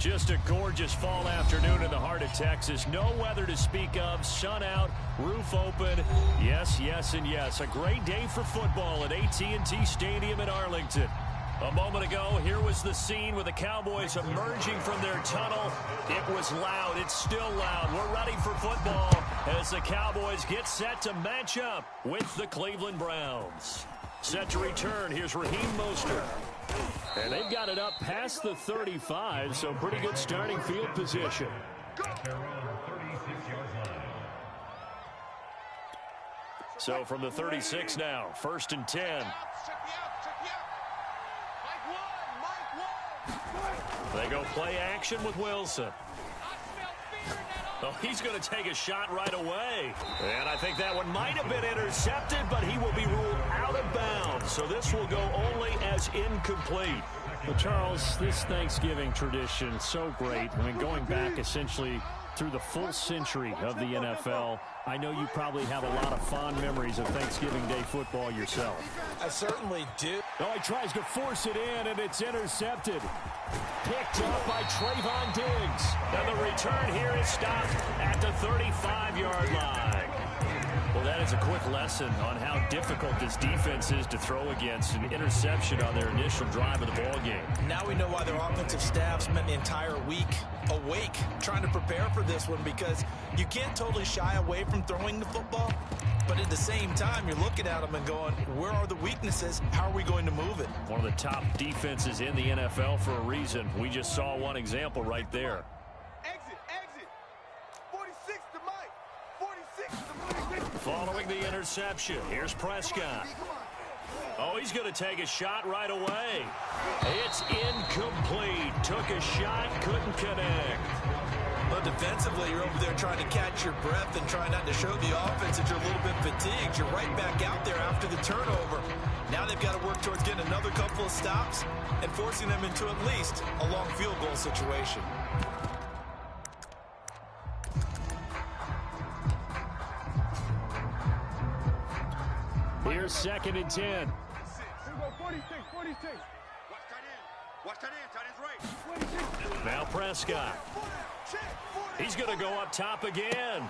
Just a gorgeous fall afternoon in the heart of Texas. No weather to speak of. Sun out, roof open. Yes, yes, and yes. A great day for football at AT&T Stadium in Arlington. A moment ago, here was the scene with the Cowboys emerging from their tunnel. It was loud. It's still loud. We're ready for football as the Cowboys get set to match up with the Cleveland Browns. Set to return. Here's Raheem Mostert. And they've got it up past the 35, so pretty good starting field position. So from the 36 now, 1st and 10. They go play action with Wilson. Oh, he's going to take a shot right away. And I think that one might have been intercepted, but he will be ruled out of bounds. So this will go only as incomplete. Well, Charles, this Thanksgiving tradition, so great. I mean, going back essentially through the full century of the NFL, I know you probably have a lot of fond memories of Thanksgiving Day football yourself. I certainly do. Oh, he tries to force it in, and it's intercepted. Picked up by Trayvon Diggs. And the return here is stopped at the 35-yard line. Well, that is a quick lesson on how difficult this defense is to throw against. An interception on their initial drive of the ballgame. Now we know why their offensive staff spent the entire week awake trying to prepare for this one, because you can't totally shy away from throwing the football, but at the same time, you're looking at them and going, where are the weaknesses? How are we going to move it? One of the top defenses in the NFL for a reason. We just saw one example right there. Exit. 46 to Mike. 46 to Mike. Following the interception, here's Prescott. Oh, he's going to take a shot right away. It's incomplete. Took a shot, couldn't connect. But defensively, you're over there trying to catch your breath and try not to show the offense that you're a little bit fatigued. You're right back out there after the turnover. Now they've got to work towards getting another couple of stops and forcing them into at least a long field goal situation. Here's 2nd and 10. 46. Watch tight end. Tight end's right. Now Prescott. He's going to go up top again.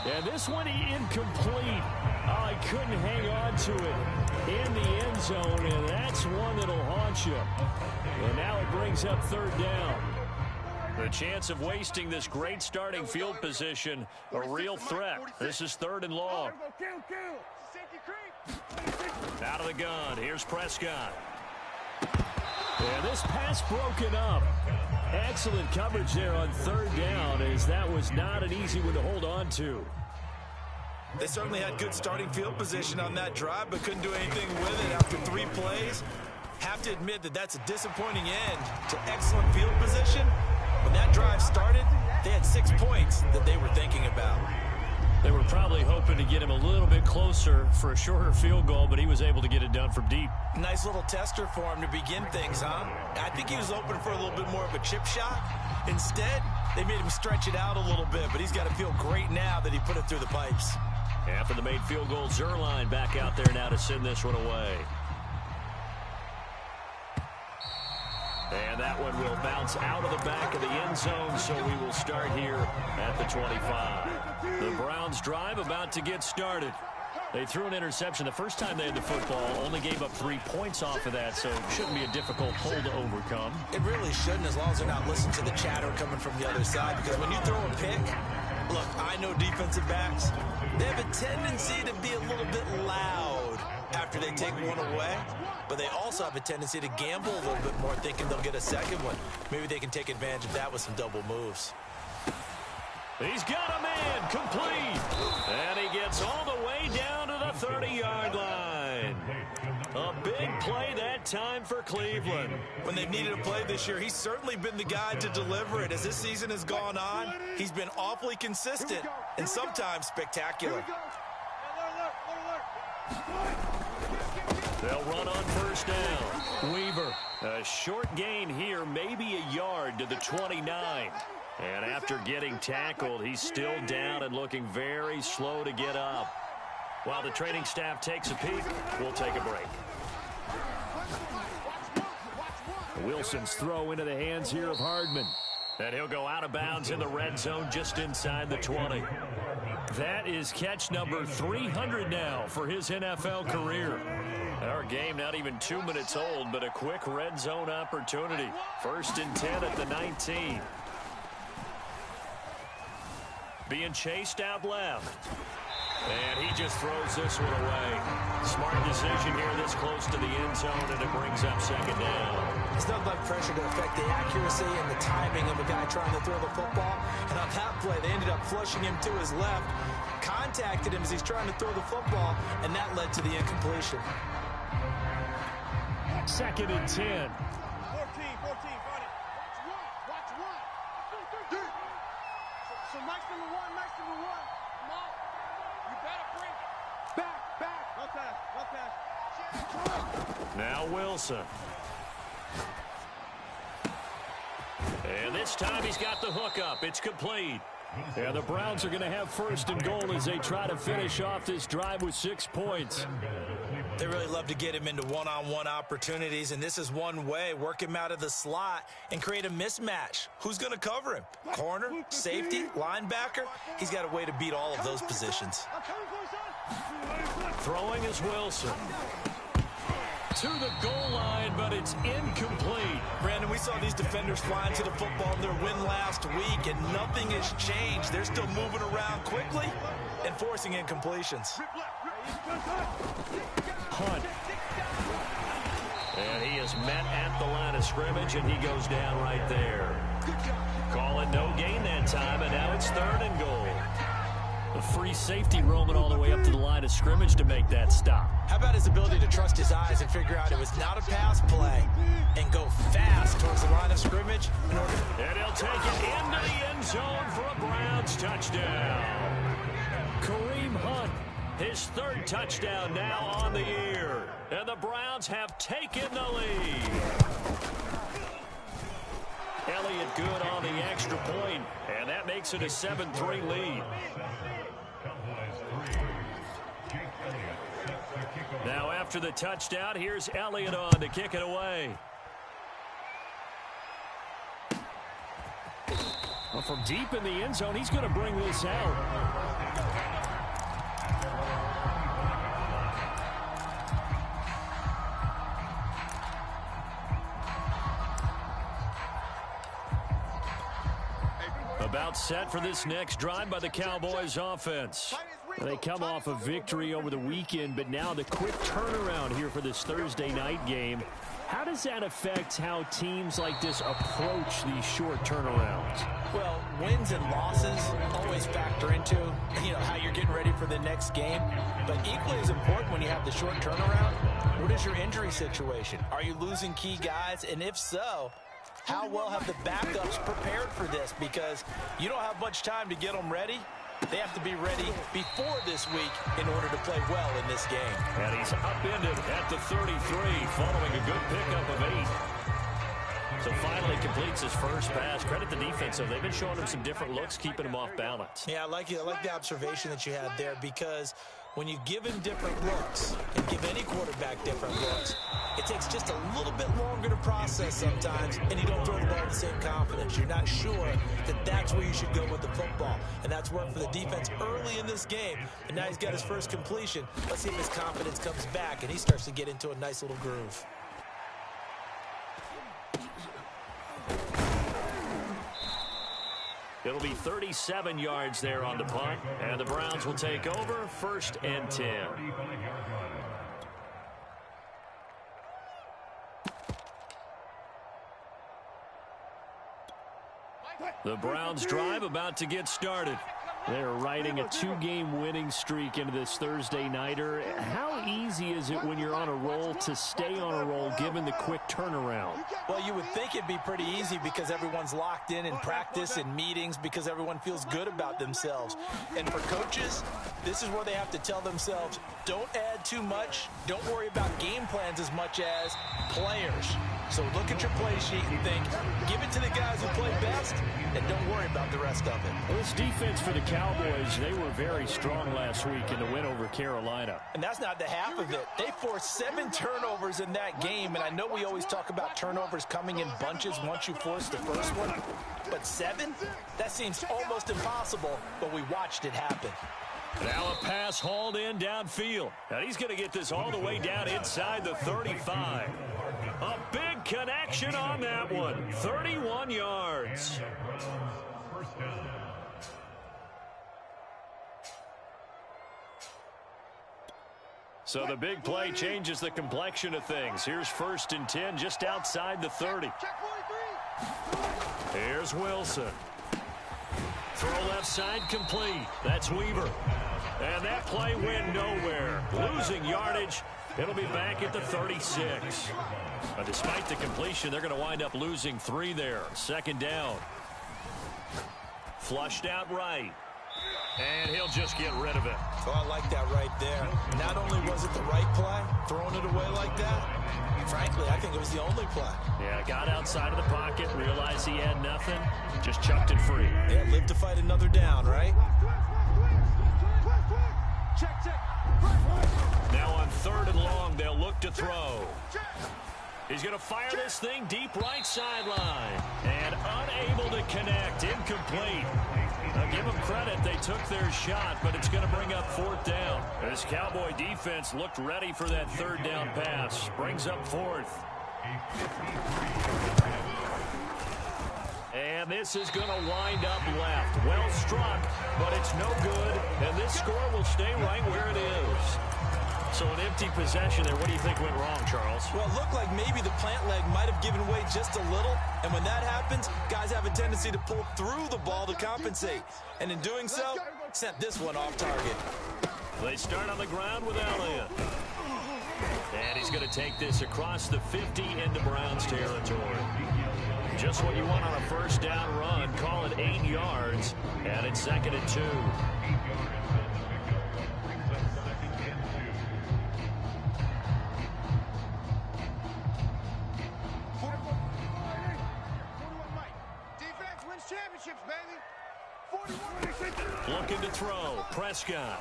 And this one incomplete. Oh, he couldn't hang on to it in the end zone, and that's one that'll haunt you. And now it brings up 3rd down. The chance of wasting this great starting field position, a real threat. This is 3rd and long. Out of the gun, here's Prescott. And this pass broken up. Excellent coverage there on 3rd down, as that was not an easy one to hold on to. They certainly had good starting field position on that drive, but couldn't do anything with it after 3 plays. Have to admit that that's a disappointing end to excellent field position. When that drive started, they had 6 points that they were thinking about. They were probably hoping to get him a little bit closer for a shorter field goal, but he was able to get it done from deep. Nice little tester for him to begin things, huh? I think he was hoping for a little bit more of a chip shot. Instead, they made him stretch it out a little bit, but he's got to feel great now that he put it through the pipes. After the made field goal, Zuerlein back out there now to send this one away. And that one will bounce out of the back of the end zone, so we will start here at the 25. The Browns drive about to get started. They threw an interception the first time they had the football, only gave up 3 points off of that, so it shouldn't be a difficult hole to overcome. It really shouldn't, as long as they're not listening to the chatter coming from the other side, because when you throw a pick, look, I know defensive backs, they have a tendency to be a little bit loud after they take one away, but they also have a tendency to gamble a little bit more, thinking they'll get a second one. Maybe they can take advantage of that with some double moves. He's got a man complete, and he gets all the way down to the 30-yard line. A big play that time for Cleveland. When they've needed a play this year, he's certainly been the guy to deliver it. As this season has gone on, he's been awfully consistent and sometimes spectacular. They'll run on 1st down. Weaver, a short gain here, maybe a yard to the 29. And after getting tackled, he's still down and looking very slow to get up. While the training staff takes a peek, we'll take a break. Wilson's throw into the hands here of Hardman. And he'll go out of bounds in the red zone just inside the 20. That is catch number 300 now for his NFL career. Our game not even 2 minutes old, but a quick red zone opportunity. 1st and 10 at the 19. Being chased out left. And he just throws this one away. Smart decision here this close to the end zone, and it brings up 2nd down. There's nothing like pressure to affect the accuracy and the timing of a guy trying to throw the football. And on that play, they ended up flushing him to his left, contacted him as he's trying to throw the football, and that led to the incompletion. 2nd and 10. 14, run it. Watch one. So nice number one. Come on. You better bring it. Back. No pass. Now Wilson. And this time he's got the hook up. It's complete. Yeah, the Browns are going to have 1st and goal as they try to finish off this drive with 6 points. They really love to get him into one-on-one opportunities, and this is one way. Work him out of the slot and create a mismatch. Who's going to cover him? Corner, safety, linebacker? He's got a way to beat all of those positions. Throwing is Wilson. To the goal line, but it's incomplete. Brandon, we saw these defenders flying to the football in their win last week, and nothing has changed. They're still moving around quickly and forcing incompletions. Hunt. And he is met at the line of scrimmage, and he goes down right there. Call it no gain that time, and now it's 3rd and goal. A free safety roaming all the way up to the line of scrimmage to make that stop. How about his ability to trust his eyes and figure out it was not a pass play and go fast towards the line of scrimmage in order to... And he'll take it into the end zone for a Browns touchdown. Kareem Hunt. His 3rd touchdown now on the year. And the Browns have taken the lead. Elliott good on the extra point, and that makes it a 7-3 lead. Now after the touchdown, here's Elliott on to kick it away. Well, from deep in the end zone, he's going to bring this out. About set for this next drive by the Cowboys offense. They come off a victory over the weekend, but now the quick turnaround here for this Thursday night game. How does that affect how teams like this approach these short turnarounds? Well, wins and losses always factor into, how you're getting ready for the next game. But equally as important when you have the short turnaround, what is your injury situation? Are you losing key guys? And if so, how well have the backups prepared for this? Because you don't have much time to get them ready. They have to be ready before this week in order to play well in this game. And he's upended at the 33 following a good pickup of 8. So finally completes his first pass. Credit the defense, though. They've been showing him some different looks, keeping him off balance. Yeah, I like the observation that you had there, because when you give him different looks and give any quarterback different looks, it takes just a little bit longer to process sometimes, and you don't throw the ball with the same confidence. You're not sure that that's where you should go with the football, and that's worked for the defense early in this game, and now he's got his first completion. Let's see if his confidence comes back, and he starts to get into a nice little groove. It'll be 37 yards there on the punt, and the Browns will take over 1st and 10. The Browns drive about to get started. They're riding a 2-game winning streak into this Thursday nighter. How easy is it when you're on a roll to stay on a roll given the quick turnaround? Well, you would think it'd be pretty easy because everyone's locked in practice and meetings, because everyone feels good about themselves. And for coaches, this is where they have to tell themselves, don't add about too much. Don't worry about game plans as much as players. So look at your play sheet and think, give it to the guys who play best, and don't worry about the rest of it. Well, this defense for the Cowboys, they were very strong last week in the win over Carolina. And that's not the half of it. They forced 7 turnovers in that game, and I know we always talk about turnovers coming in bunches once you force the first one, but 7? That seems almost impossible, but we watched it happen. Now a pass hauled in downfield. And he's going to get this all the way down inside the 35. A big connection on that one. 31 yards. So the big play changes the complexion of things. Here's 1st and 10 just outside the 30. Here's Wilson. Throw left side complete. That's Weaver. And that play went nowhere. Losing yardage. It'll be back at the 36. But despite the completion, they're going to wind up losing 3 there. 2nd down. Flushed out right. And he'll just get rid of it. Oh, I like that right there. Not only was it the right play, throwing it away like that, frankly, I think it was the only play. Yeah, got outside of the pocket, realized he had nothing, just chucked it free. Yeah, live to fight another down, right? Check. Now on 3rd and long, they'll look to throw. He's going to fire this thing deep right sideline. And unable to connect. Incomplete. Now give them credit. They took their shot, but it's going to bring up 4th down. This Cowboy defense looked ready for that 3rd down pass. Brings up 4th. And this is going to wind up left. Well struck, but it's no good. And this score will stay right where it is. So an empty possession there. What do you think went wrong, Charles? Well, it looked like maybe the plant leg might have given way just a little. And when that happens, guys have a tendency to pull through the ball to compensate. And in doing so, sent this one off target. They start on the ground with Elliott. And he's going to take this across the 50 into Browns territory. Just what you want on a 1st down run. Call it 8 yards. And it's 2nd and 2. Championships, baby. 41. Looking to throw. Prescott.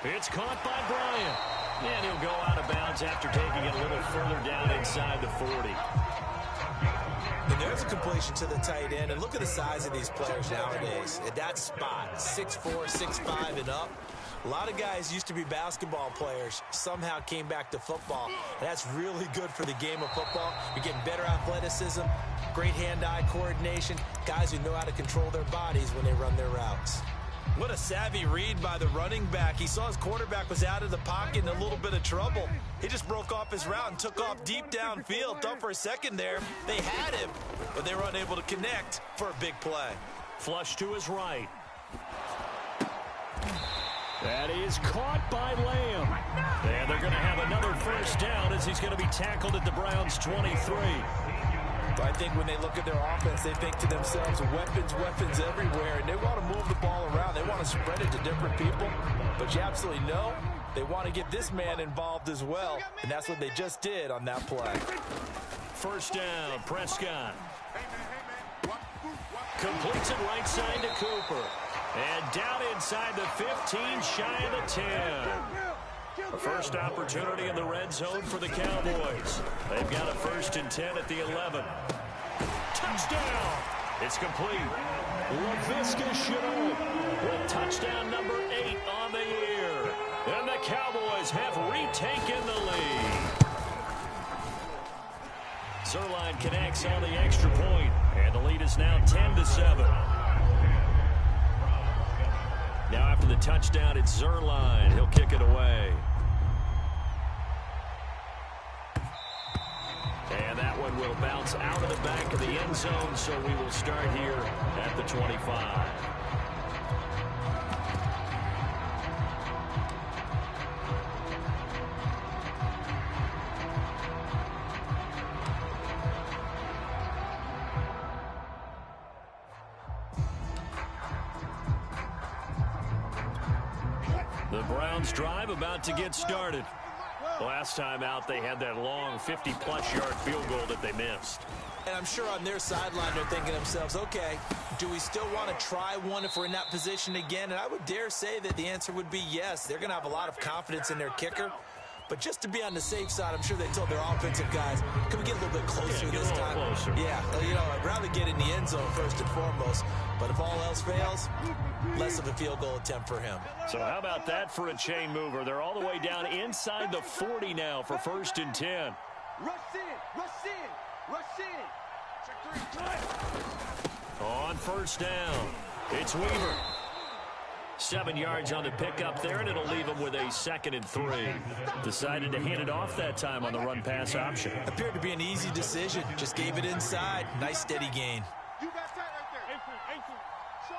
It's caught by Bryant. And he'll go out of bounds after taking it a little further down inside the 40. And there's a completion to the tight end. And look at the size of these players nowadays. At that spot, 6'4", 6'5", and up. A lot of guys used to be basketball players, somehow came back to football. And that's really good for the game of football. You're getting better athleticism, great hand-eye coordination, guys who know how to control their bodies when they run their routes. What a savvy read by the running back. He saw his quarterback was out of the pocket in a little bit of trouble. He just broke off his route and took off deep downfield. Thought for a second there they had him, but they were unable to connect for a big play. Flush to his right. That is caught by Lamb. And they're going to have another 1st down as he's going to be tackled at the Browns' 23. I think when they look at their offense, they think to themselves, weapons everywhere, and they want to move the ball around. They want to spread it to different people. But you absolutely know they want to get this man involved as well, and that's what they just did on that play. 1st down, Prescott. Completes it right side to Cooper. And down inside the 15, shy of the 10. A first opportunity in the red zone for the Cowboys. They've got a 1st and 10 at the 11. Touchdown! It's complete. Laviska Shenault with touchdown number 8 on the year. And the Cowboys have retaken the lead. Zuerlein connects on the extra point, and the lead is now 10-7. Now after the touchdown, it's Zuerlein. He'll kick it away. And that one will bounce out of the back of the end zone, so we will start here at the 25. Browns drive about to get started. Last time out, they had that long 50-plus yard field goal that they missed. And I'm sure on their sideline they're thinking to themselves, okay, do we still want to try one if we're in that position again? And I would dare say that the answer would be yes. They're going to have a lot of confidence in their kicker. But just to be on the safe side, I'm sure they told their offensive guys, can we get a little bit closer this time? Closer. Yeah, you know, I'd rather get in the end zone first and foremost. But if all else fails, less of a field goal attempt for him. So how about that for a chain mover? They're all the way down inside the 40 now for 1st and 10. Rush in, rush in, rush in. Check 3. On 1st down, it's Weaver. 7 yards on the pickup there, and it'll leave him with a 2nd and 3. Decided to hand it off that time on the run-pass option. Appeared to be an easy decision. Just gave it inside. Nice, steady gain. You got that right there. Show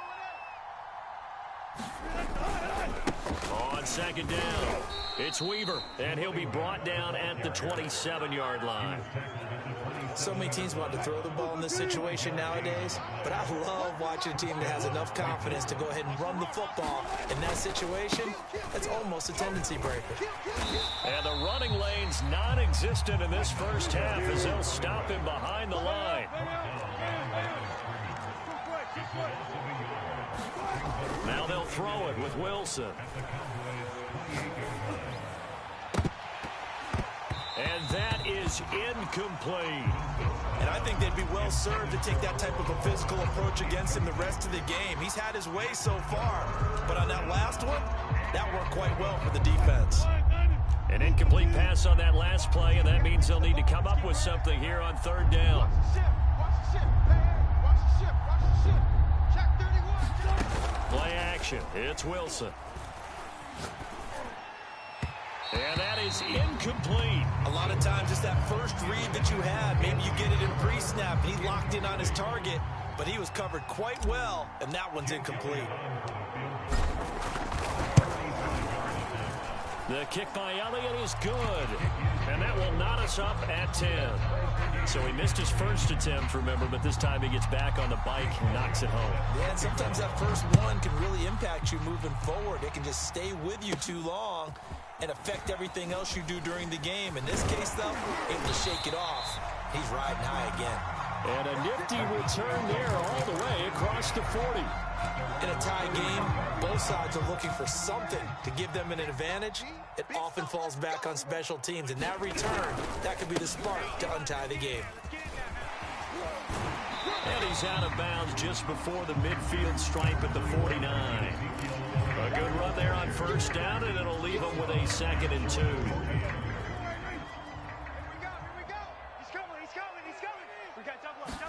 it. On 2nd down, it's Weaver, and he'll be brought down at the 27-yard line. So many teams want to throw the ball in this situation nowadays, but I love watching a team that has enough confidence to go ahead and run the football. In that situation, that's almost a tendency breaker. And the running lane's non-existent in this first half as they'll stop him behind the line. Now they'll throw it with Wilson. And that is incomplete. And I think they'd be well served to take that type of a physical approach against him the rest of the game. He's had his way so far, but on that last one, that worked quite well for the defense. An incomplete pass on that last play, and that means they'll need to come up with something here on 3rd down. Watch the ship. Watch the ship. Hey, watch the ship. Watch the ship. Check 31. Play action. It's Wilson. And that is incomplete. A lot of times it's that first read that you have. Maybe you get it in pre-snap, and he locked in on his target, but he was covered quite well, and that one's incomplete. The kick by Elliott is good. And that will knot us up at 10. So he missed his first attempt, remember, but this time he gets back on the bike and knocks it home. Yeah, and sometimes that first one can really impact you moving forward. It can just stay with you too long and affect everything else you do during the game. In this case, though, able to shake it off. He's riding high again. And a nifty return there all the way across the 40. In a tie game, both sides are looking for something to give them an advantage. It often falls back on special teams, and that return, that could be the spark to untie the game. And he's out of bounds just before the midfield stripe at the 49. A good run there on 1st down, and it'll leave him with a 2nd and 2. Here we go. He's coming. We got double up.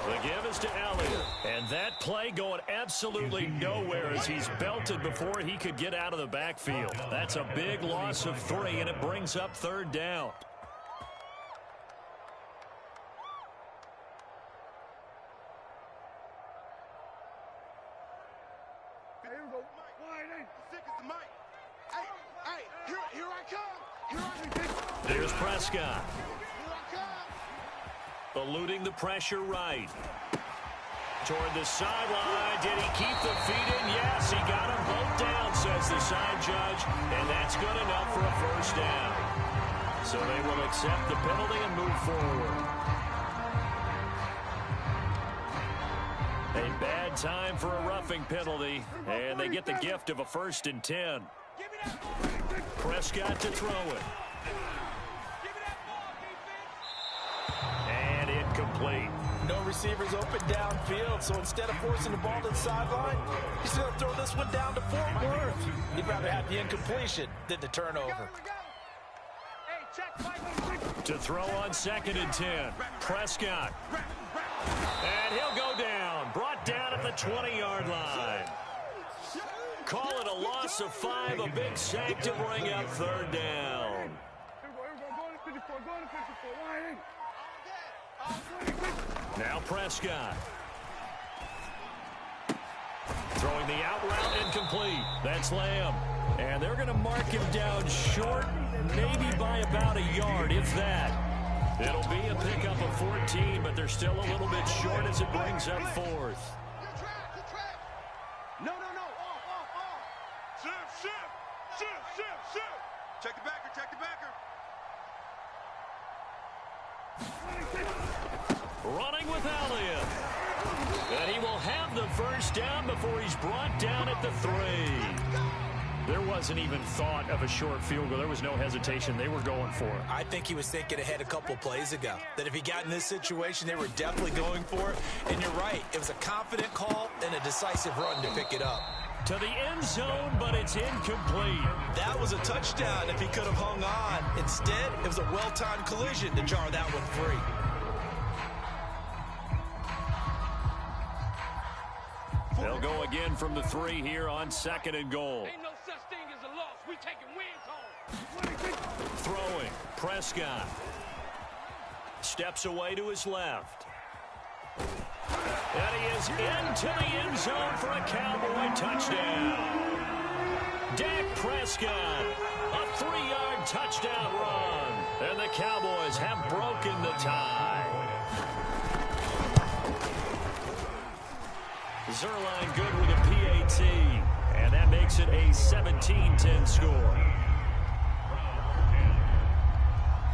The give is to Elliott. And that play going absolutely nowhere as he's belted before he could get out of the backfield. That's a big loss of 3, and it brings up 3rd down. Here we go. Wide in. Sick as the mic. Hey, here I come. There's Prescott. Here I come. Eluding the pressure right. Toward the sideline. Did he keep the feet in? Yes, he got them both down, says the side judge. And that's good enough for a 1st down. So they will accept the penalty and move forward. A bad time for a roughing penalty. And they get the gift of a 1st and 10. Prescott to throw it. And incomplete. No receivers open downfield, so instead of forcing the ball to the sideline, he's going to throw this one down to Fort Worth. He'd rather have the incompletion than the turnover. To throw on 2nd and 10. Prescott. And he'll go down. Brought down at the 20-yard line. Call it a loss of 5. A big sack to bring up 3rd down. Now Prescott. Throwing the out route incomplete. That's Lamb. And they're going to mark him down short, maybe by about a yard, if that. It'll be a pickup of 14, but they're still a little bit short as it brings up 4th. No. Off. Shoot. Check the backer. Running with Elliott. And he will have the first down before he's brought down at the 3. There wasn't even thought of a short field goal. There was no hesitation. They were going for it. I think he was thinking ahead a couple plays ago, that if he got in this situation, they were definitely going for it. And you're right, it was a confident call and a decisive run to pick it up. To the end zone, but it's incomplete. That was a touchdown if he could have hung on. Instead, it was a well-timed collision to jar that one free. They'll go again from the 3 here on 2nd and goal. Ain't no such thing as a loss. We taking wins home. Throwing, Prescott. Steps away to his left. And he is into the end zone for a Cowboy touchdown. Dak Prescott, a 3-yard touchdown run. And the Cowboys have broken the tie. Zuerlein good with a PAT, and that makes it a 17-10 score.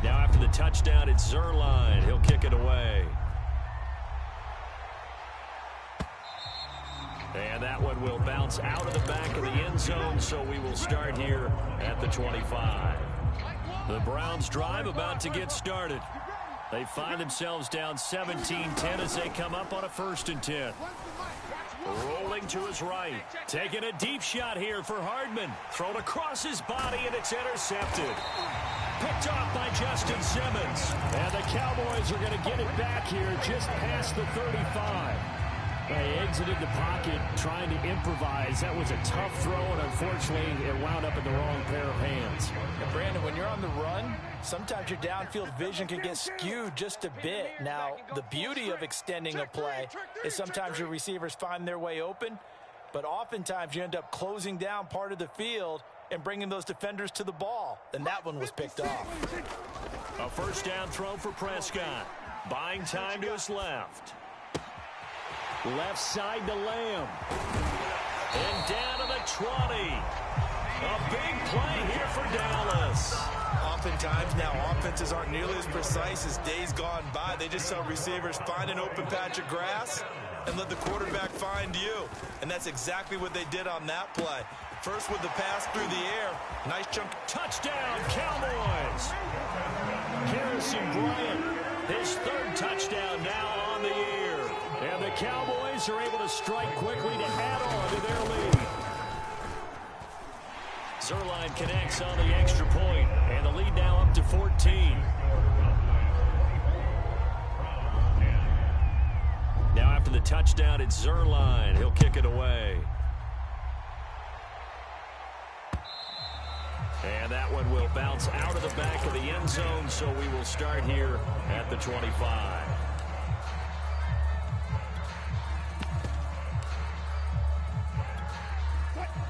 Now after the touchdown, it's Zuerlein. He'll kick it away. And that one will bounce out of the back of the end zone, so we will start here at the 25. The Browns drive about to get started. They find themselves down 17-10 as they come up on a 1st and 10. Rolling to his right. Taking a deep shot here for Hardman. Thrown across his body, and it's intercepted. Picked off by Justin Simmons. And the Cowboys are going to get it back here just past the 35. They exited the pocket trying to improvise. That was a tough throw, and unfortunately, it wound up in the wrong pair of hands. And Brandon, when you're on the run, sometimes your downfield vision can get skewed just a bit. Now, the beauty of extending a play is sometimes your receivers find their way open, but oftentimes you end up closing down part of the field and bringing those defenders to the ball. And that one was picked off. A 1st down throw for Prescott. Buying time to his left. Left side to Lamb. And down to the 20. A big play here for Dallas. Oftentimes now offenses aren't nearly as precise as days gone by. They just saw receivers find an open patch of grass and let the quarterback find you. And that's exactly what they did on that play. First with the pass through the air. Nice chunk. Touchdown, Cowboys. Harrison Bryant, his 3rd touchdown now on the year. And the Cowboys are able to strike quickly to add on to their lead. Zuerlein connects on the extra point, and the lead now up to 14. Now after the touchdown, it's Zuerlein. He'll kick it away. And that one will bounce out of the back of the end zone, so we will start here at the 25.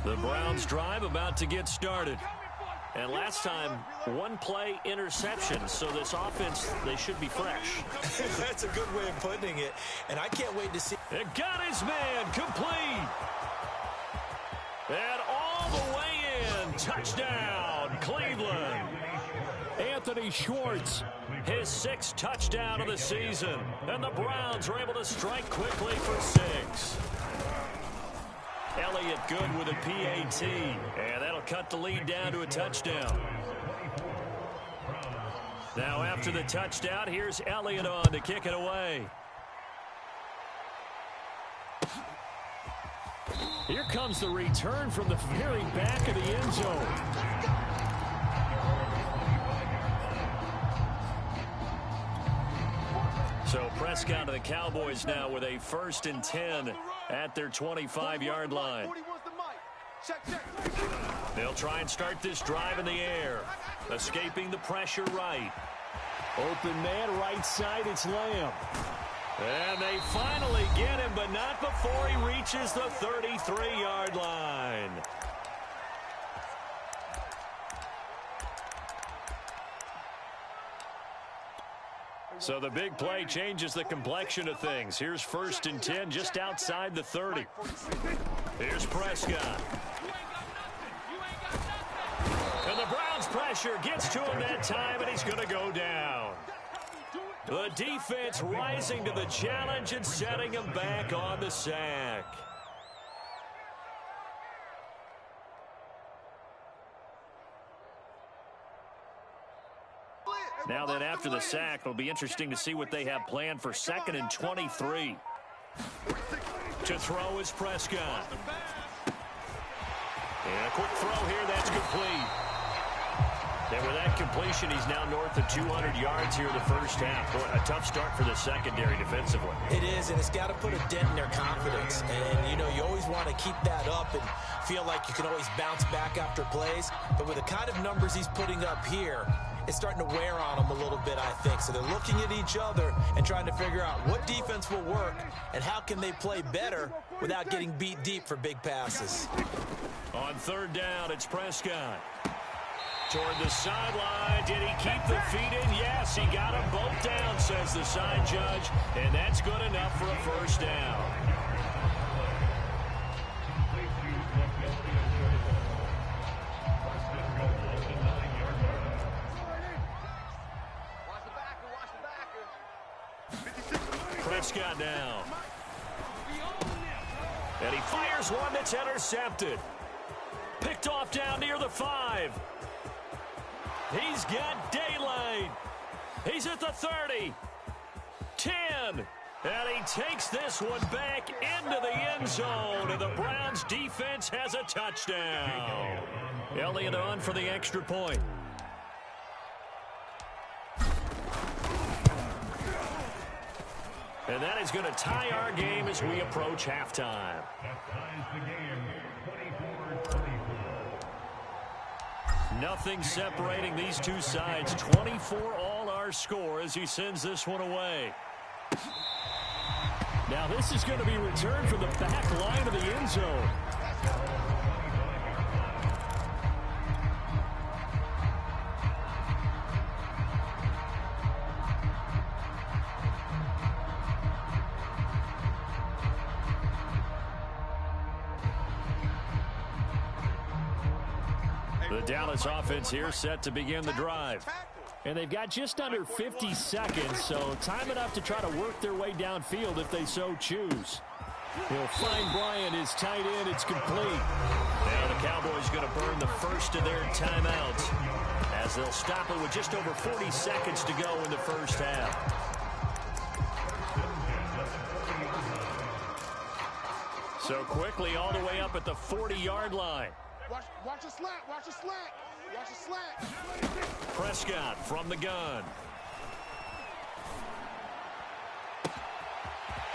The Browns drive about to get started. And last time, 1 play interception. So this offense, they should be fresh. That's a good way of putting it. And I can't wait to see. It got his man complete. And all the way in. Touchdown, Cleveland. Anthony Schwartz, his 6th touchdown of the season. And the Browns are able to strike quickly for 6. Elliott good with a PAT, and that'll cut the lead down to a touchdown. Now after the touchdown, here's Elliott on to kick it away. Here comes the return from the very back of the end zone. So Prescott of the Cowboys now with a 1st and 10 at their 25-yard line. They'll try and start this drive in the air. Escaping the pressure right. Open man right side, it's Lamb. And they finally get him, but not before he reaches the 33-yard line. So the big play changes the complexion of things. Here's 1st and 10 just outside the 30. Here's Prescott. pressure gets to him that time, and he's going to go down. The defense rising to the challenge and setting him back on the sack. Now then, after the sack, it'll be interesting to see what they have planned for 2nd and 23. To throw is Prescott. And a quick throw here, that's complete. And with that completion, he's now north of 200 yards here in the first half. Boy, a tough start for the secondary defensively. It is, and it's got to put a dent in their confidence. And, you know, you always want to keep that up and feel like you can always bounce back after plays. But with the kind of numbers he's putting up here, it's starting to wear on them a little bit, I think. So they're looking at each other and trying to figure out what defense will work and how can they play better without getting beat deep for big passes. On 3rd down, it's Prescott. Toward the sideline. Did he keep the feet in? Yes, he got them both down, says the side judge. And that's good enough for a first down. Prescott down. And he fires one that's intercepted. Picked off down near the 5. He's got daylight. He's at the 30. 10. And he takes this one back into the end zone. And the Browns defense has a touchdown. Elliott on for the extra point. And that is going to tie our game as we approach halftime. Nothing separating these two sides. 24 all our score as he sends this one away. Now this is going to be returned from the back line of the end zone. The Dallas offense here set to begin the drive. And they've got just under 50 seconds, so time enough to try to work their way downfield if they so choose. He'll find Bryant, his tight end. It's complete. Now the Cowboys going to burn the first of their timeouts as they'll stop it with just over 40 seconds to go in the first half. So quickly all the way up at the 40-yard line. Watch a slant. Watch a slant. Watch a slant. Prescott from the gun.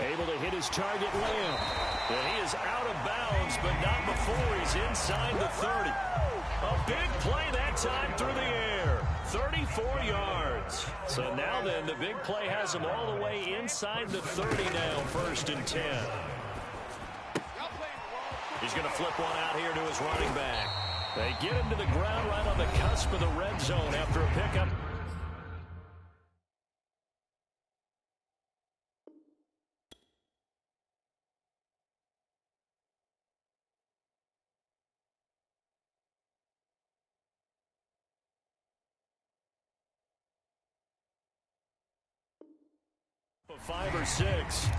Able to hit his target, Lamb. And he is out of bounds, but not before he's inside the 30. A big play that time through the air. 34 yards. So now then, the big play has him all the way inside the 30 now, 1st and 10. He's going to flip one out here to his running back. They get him to the ground right on the cusp of the red zone after a pickup. A 5 or 6.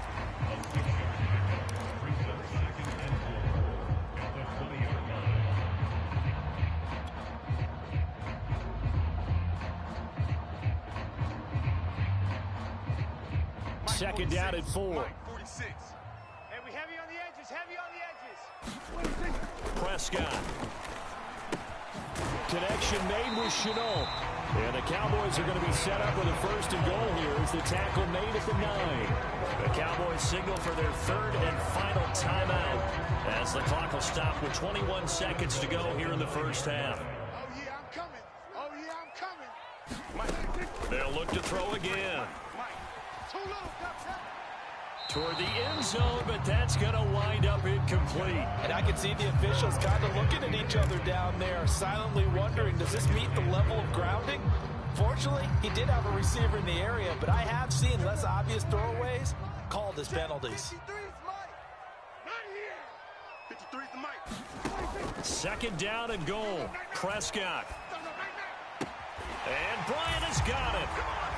Second down at 4. 46. Hey, we heavy on the edges, heavy on the edges. Prescott. Connection made with Shenault. And the Cowboys are going to be set up with a 1st and goal here as the tackle made at the 9. The Cowboys signal for their 3rd and final timeout as the clock will stop with 21 seconds to go here in the first half. Oh, yeah, I'm coming. Oh, yeah, I'm coming. They'll look to throw again. Too low. Toward the end zone, but that's going to wind up incomplete. And I can see the officials kind of looking at each other down there, silently wondering, does this meet the level of grounding? Fortunately, he did have a receiver in the area, but I have seen less obvious throwaways called as penalties. 53's the mic. 2nd down and goal. Prescott. And Bryant has got it.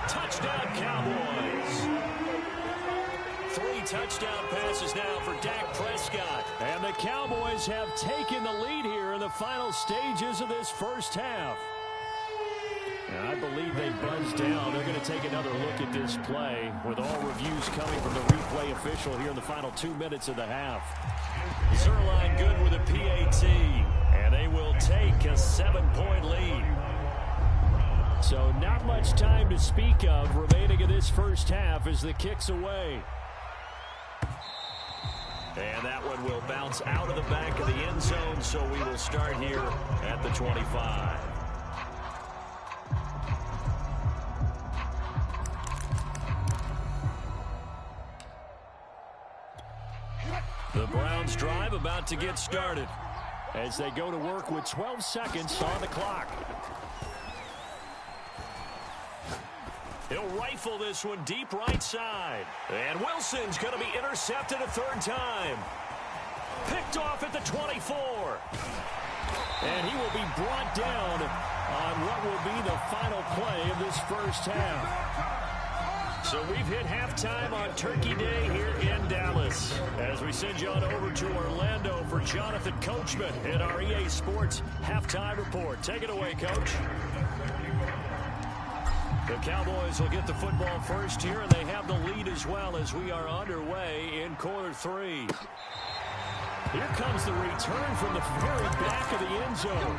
Touchdown, Cowboys. 3 touchdown passes now for Dak Prescott. And the Cowboys have taken the lead here in the final stages of this first half. And I believe they buzzed down. They're going to take another look at this play with all reviews coming from the replay official here in the final 2 minutes of the half. Zuerlein good with a PAT. And they will take a 7-point lead. So not much time to speak of remaining in this first half as the kick's away. And that one will bounce out of the back of the end zone, so we will start here at the 25. The Browns drive about to get started as they go to work with 12 seconds on the clock. He'll rifle this one deep right side. And Wilson's going to be intercepted a 3rd time. Picked off at the 24. And he will be brought down on what will be the final play of this first half. So we've hit halftime on Turkey Day here in Dallas. As we send you on over to Orlando for Jonathan Coachman in our EA Sports Halftime Report. Take it away, Coach. The Cowboys will get the football first here, and they have the lead as well as we are underway in quarter 3. Here comes the return from the very back of the end zone.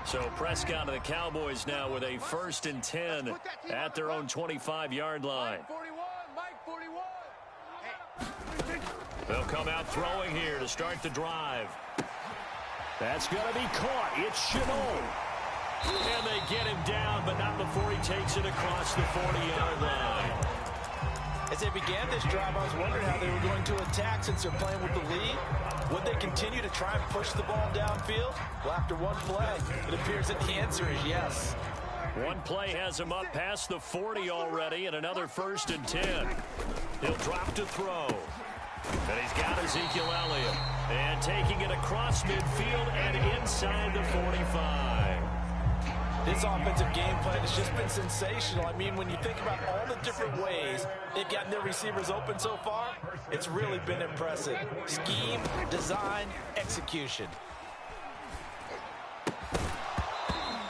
So Prescott of the Cowboys now with a 1st and 10 at their own 25-yard line. They'll come out throwing here to start the drive. That's going to be caught. It's Shenault. And they get him down, but not before he takes it across the 40-yard line. As they began this drive, I was wondering how they were going to attack since they're playing with the lead. Would they continue to try and push the ball downfield? Well, after one play, it appears that the answer is yes. One play has him up past the 40 already, and another 1st and 10. He'll drop to throw. And he's got Ezekiel Elliott. And taking it across midfield and inside the 45. This offensive game plan has just been sensational. I mean, when you think about all the different ways they've gotten their receivers open so far, it's really been impressive. Scheme, design, execution.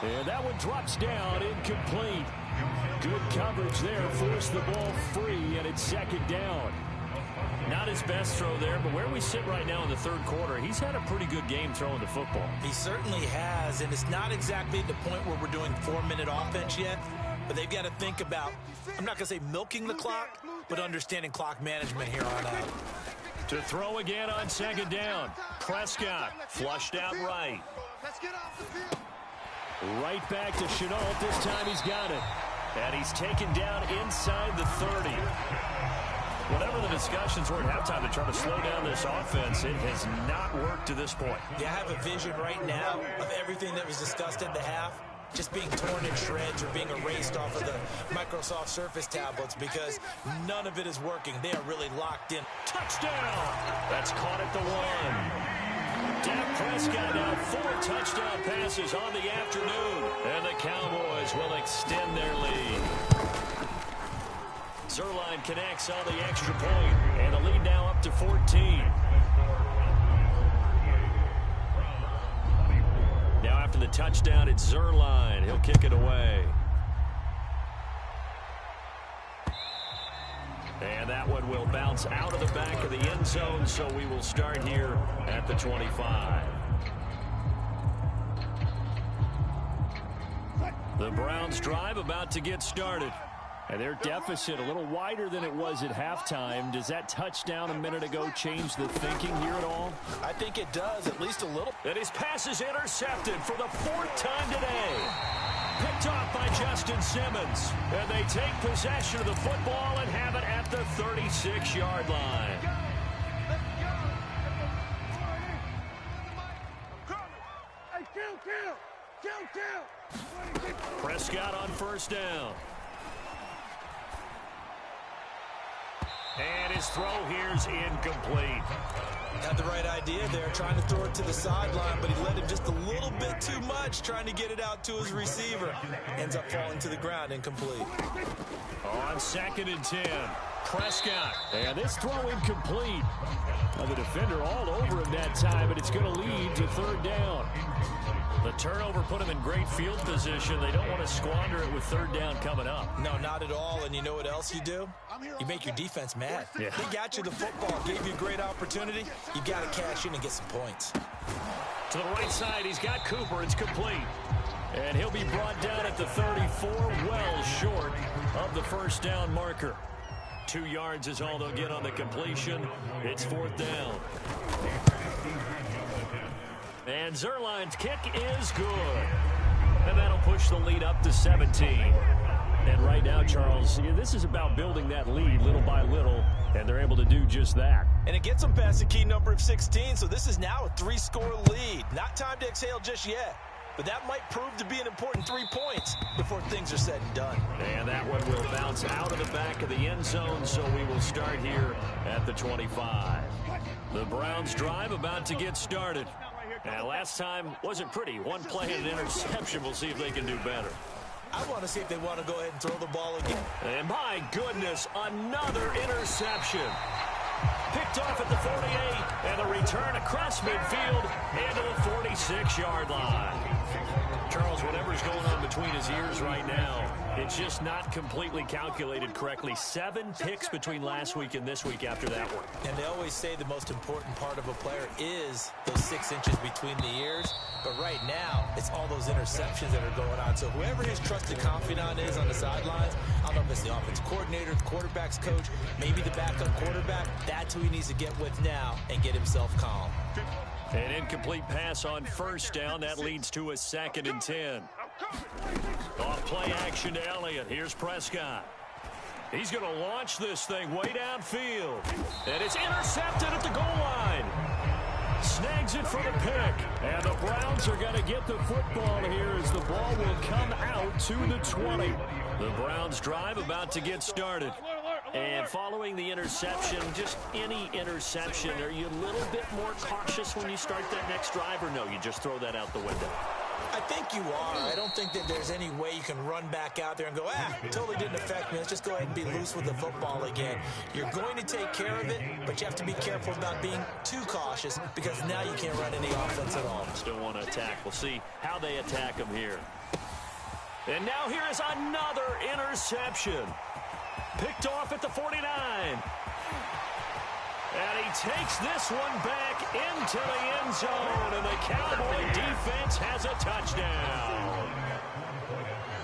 And that one drops down, incomplete. Good coverage there, forced the ball free, and it's 2nd down. Not his best throw there, but where we sit right now in the 3rd quarter, he's had a pretty good game throwing the football. He certainly has, and it's not exactly the point where we're doing 4-minute offense yet, but they've got to think about, I'm not going to say milking the clock, but understanding clock management here on out. To throw again on 2nd down. Prescott flushed out right. Let's get off the field. Right back to Shenault. This time he's got it. And he's taken down inside the 30. Whatever the discussions were at halftime to try to slow down this offense, it has not worked to this point. Yeah, I have a vision right now of everything that was discussed in the half just being torn in shreds or being erased off of the Microsoft Surface tablets because none of it is working. They are really locked in. Touchdown! That's caught at the 1. Dak Prescott now 4 touchdown passes on the afternoon. And the Cowboys will extend their lead. Zuerlein connects on the extra point, and the lead now up to 14. Now after the touchdown, it's Zuerlein. He'll kick it away. And that one will bounce out of the back of the end zone, so we will start here at the 25. The Browns drive about to get started. And their deficit a little wider than it was at halftime. Does that touchdown a minute ago change the thinking here at all? I think it does, at least a little. And his pass is intercepted for the 4th time today. Picked off by Justin Simmons. And they take possession of the football and have it at the 36-yard line. Hey, kill. Prescott on 1st down. And his throw here's incomplete. Had the right idea there, trying to throw it to the sideline, but he let him just a little bit too much, trying to get it out to his receiver. Ends up falling to the ground, incomplete. On 2nd and 10, Prescott. And this throw incomplete. Now the defender all over him that time, but it's going to lead to 3rd down. The turnover put him in great field position. They don't want to squander it with 3rd down coming up. No, not at all. And you know what else you do? You make your defense mad. Yeah. They got you the football, gave you a great opportunity. You got to cash in and get some points. To the right side, he's got Cooper. It's complete. And he'll be brought down at the 34, well short of the 1st down marker. 2 yards is all they'll get on the completion. It's 4th down. And Zuerlein's kick is good. And that'll push the lead up to 17. And right now, Charles, this is about building that lead little by little, and they're able to do just that. And it gets them past the key number of 16, so this is now a 3-score lead. Not time to exhale just yet, but that might prove to be an important 3 points before things are said and done. And that one will bounce out of the back of the end zone, so we will start here at the 25. The Browns drive about to get started. And last time wasn't pretty. One play and an interception. We'll see if they can do better. I want to see if they want to go ahead and throw the ball again. And my goodness, another interception. Picked off at the 48, and the return across midfield and to the 46-yard line. Charles, whatever's going on between his ears right now, it's just not completely calculated correctly. 7 picks between last week and this week after that one. And they always say the most important part of a player is those 6 inches between the ears. But right now, it's all those interceptions that are going on. So whoever his trusted confidant is on the sidelines, I don't know if it's the offense coordinator, the quarterback's coach, maybe the backup quarterback, that's who he needs to get with now and get himself calm. An incomplete pass on 1st down. That leads to a 2nd and 10. Off play action to Elliott. Here's Prescott. He's going to launch this thing way downfield. And it's intercepted at the goal line. Snags it for the pick. And the Browns are going to get the football here as the ball will come out to the 20. The Browns drive about to get started. And following the interception, just any interception, are you a little bit more cautious when you start that next drive, or no, you just throw that out the window? I think you are. I don't think that there's any way you can run back out there and go, it totally didn't affect me. Let's just go ahead and be loose with the football again. You're going to take care of it, but you have to be careful about being too cautious because now you can't run any offense at all. Still want to attack. We'll see how they attack him here. And now here is another interception. Picked off at the 49. And he takes this one back into the end zone, and the Cowboy defense has a touchdown.